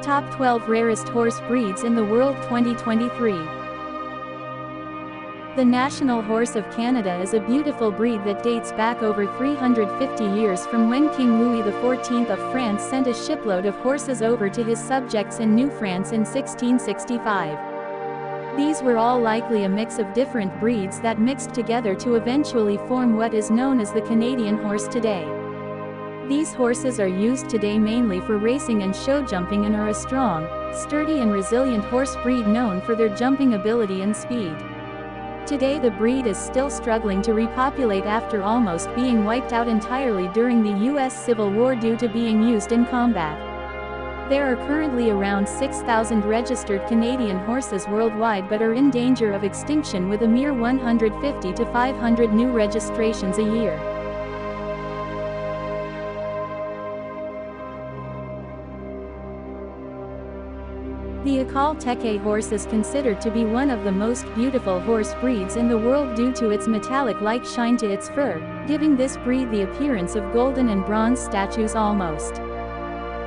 Top 12 Rarest Horse Breeds in the World 2023. The National Horse of Canada is a beautiful breed that dates back over 350 years from when King Louis XIV of France sent a shipload of horses over to his subjects in New France in 1665. These were all likely a mix of different breeds that mixed together to eventually form what is known as the Canadian horse today. These horses are used today mainly for racing and show jumping and are a strong, sturdy and resilient horse breed known for their jumping ability and speed. Today the breed is still struggling to repopulate after almost being wiped out entirely during the U.S. Civil War due to being used in combat. There are currently around 6,000 registered Canadian horses worldwide but are in danger of extinction with a mere 150 to 500 new registrations a year. The École Teke horse is considered to be one of the most beautiful horse breeds in the world due to its metallic-like shine to its fur, giving this breed the appearance of golden and bronze statues almost.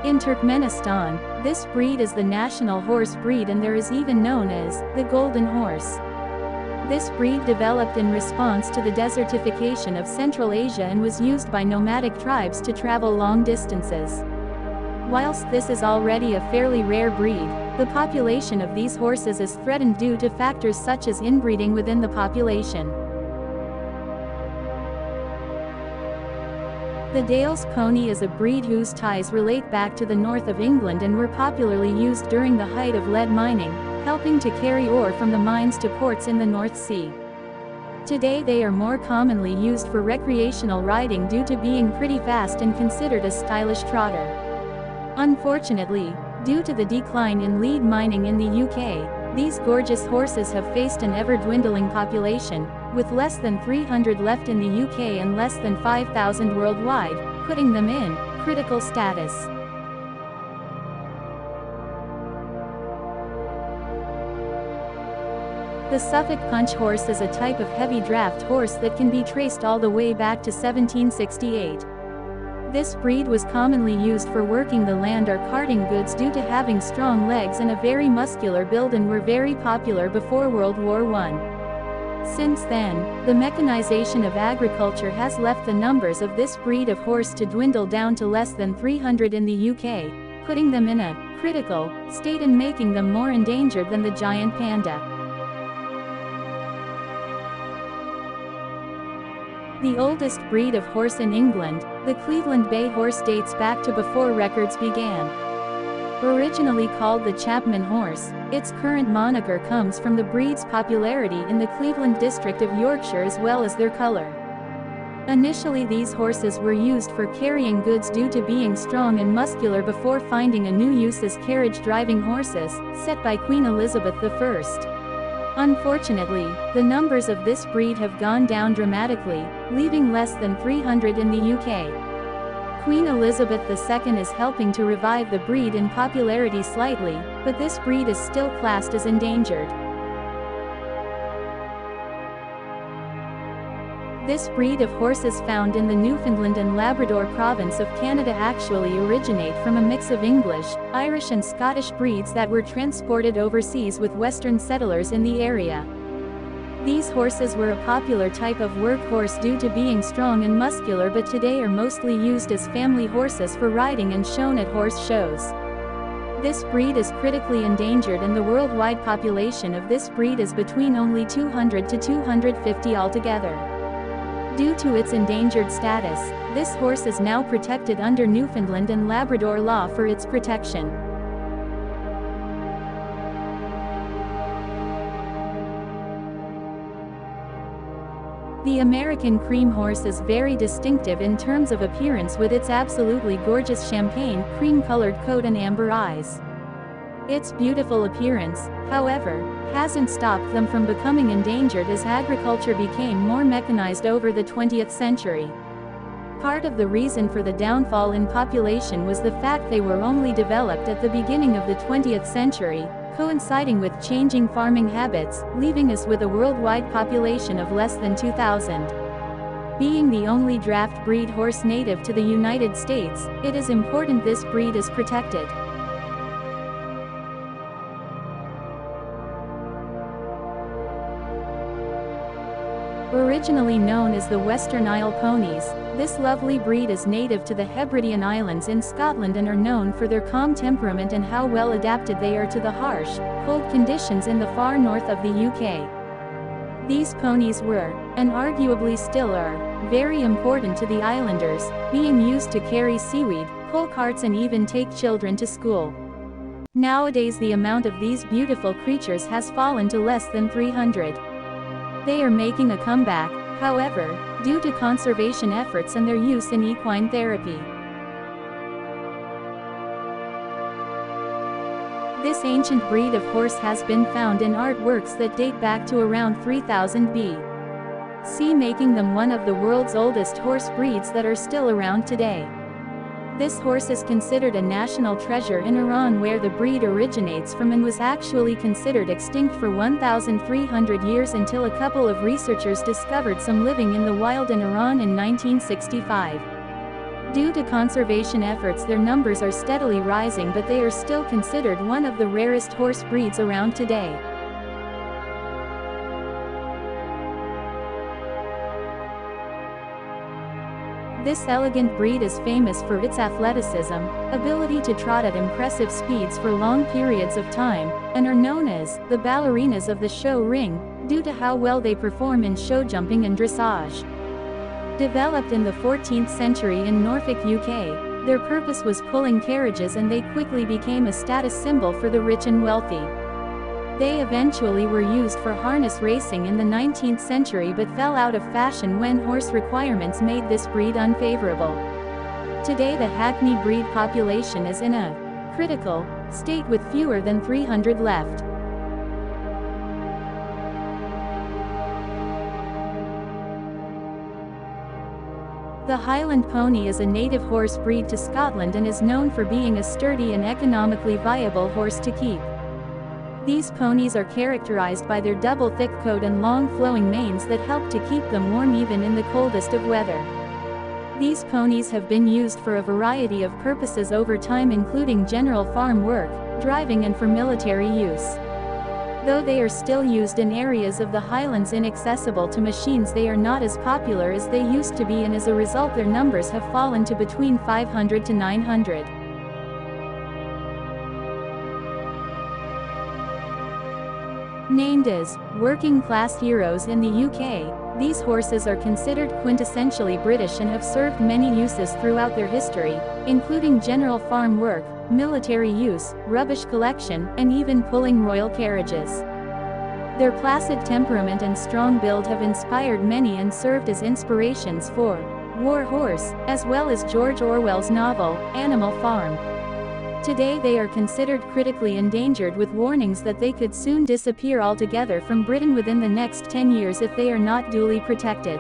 In Turkmenistan, this breed is the national horse breed and there is even known as the Golden Horse. This breed developed in response to the desertification of Central Asia and was used by nomadic tribes to travel long distances. Whilst this is already a fairly rare breed, the population of these horses is threatened due to factors such as inbreeding within the population. The Dales Coney is a breed whose ties relate back to the north of England and were popularly used during the height of lead mining, helping to carry ore from the mines to ports in the North Sea. Today they are more commonly used for recreational riding due to being pretty fast and considered a stylish trotter. Unfortunately, due to the decline in lead mining in the UK, these gorgeous horses have faced an ever-dwindling population, with less than 300 left in the UK and less than 5,000 worldwide, putting them in critical status. The Suffolk Punch horse is a type of heavy draft horse that can be traced all the way back to 1768. This breed was commonly used for working the land or carting goods due to having strong legs and a very muscular build and were very popular before World War I. Since then, the mechanization of agriculture has left the numbers of this breed of horse to dwindle down to less than 300 in the UK, putting them in a critical state and making them more endangered than the giant panda. The oldest breed of horse in England, the Cleveland Bay horse, dates back to before records began. Originally called the Chapman horse, its current moniker comes from the breed's popularity in the Cleveland district of Yorkshire as well as their color. Initially these horses were used for carrying goods due to being strong and muscular before finding a new use as carriage-driving horses, set by Queen Elizabeth I. Unfortunately, the numbers of this breed have gone down dramatically, leaving less than 300 in the UK. Queen Elizabeth II is helping to revive the breed in popularity slightly, but this breed is still classed as endangered. This breed of horses found in the Newfoundland and Labrador province of Canada actually originate from a mix of English, Irish and Scottish breeds that were transported overseas with Western settlers in the area. These horses were a popular type of workhorse due to being strong and muscular, but today are mostly used as family horses for riding and shown at horse shows. This breed is critically endangered and the worldwide population of this breed is between only 200 to 250 altogether. Due to its endangered status, this horse is now protected under Newfoundland and Labrador law for its protection. The American Cream horse is very distinctive in terms of appearance with its absolutely gorgeous champagne, cream-colored coat and amber eyes. Its beautiful appearance, however, hasn't stopped them from becoming endangered as agriculture became more mechanized over the 20th century. Part of the reason for the downfall in population was the fact they were only developed at the beginning of the 20th century, coinciding with changing farming habits, leaving us with a worldwide population of less than 2,000. Being the only draft breed horse native to the United States, it is important this breed is protected. Originally known as the Western Isle ponies, this lovely breed is native to the Hebridean Islands in Scotland and are known for their calm temperament and how well adapted they are to the harsh, cold conditions in the far north of the UK. These ponies were, and arguably still are, very important to the islanders, being used to carry seaweed, pull carts and even take children to school. Nowadays the amount of these beautiful creatures has fallen to less than 300. They are making a comeback, however, due to conservation efforts and their use in equine therapy. This ancient breed of horse has been found in artworks that date back to around 3000 BC, making them one of the world's oldest horse breeds that are still around today. This horse is considered a national treasure in Iran, where the breed originates from, and was actually considered extinct for 1,300 years until a couple of researchers discovered some living in the wild in Iran in 1965. Due to conservation efforts, their numbers are steadily rising, but they are still considered one of the rarest horse breeds around today. This elegant breed is famous for its athleticism, ability to trot at impressive speeds for long periods of time, and are known as the ballerinas of the show ring, due to how well they perform in show jumping and dressage. Developed in the 14th century in Norfolk, UK, their purpose was pulling carriages, and they quickly became a status symbol for the rich and wealthy. They eventually were used for harness racing in the 19th century but fell out of fashion when horse requirements made this breed unfavorable. Today the Hackney breed population is in a critical state with fewer than 300 left. The Highland pony is a native horse breed to Scotland and is known for being a sturdy and economically viable horse to keep. These ponies are characterized by their double thick coat and long flowing manes that help to keep them warm even in the coldest of weather. These ponies have been used for a variety of purposes over time, including general farm work, driving and for military use. Though they are still used in areas of the Highlands inaccessible to machines, they are not as popular as they used to be, and as a result their numbers have fallen to between 500 to 900. Named as working-class heroes in the UK, these horses are considered quintessentially British and have served many uses throughout their history, including general farm work, military use, rubbish collection, and even pulling royal carriages. Their placid temperament and strong build have inspired many and served as inspirations for War Horse, as well as George Orwell's novel, Animal Farm. Today they are considered critically endangered, with warnings that they could soon disappear altogether from Britain within the next 10 years if they are not duly protected.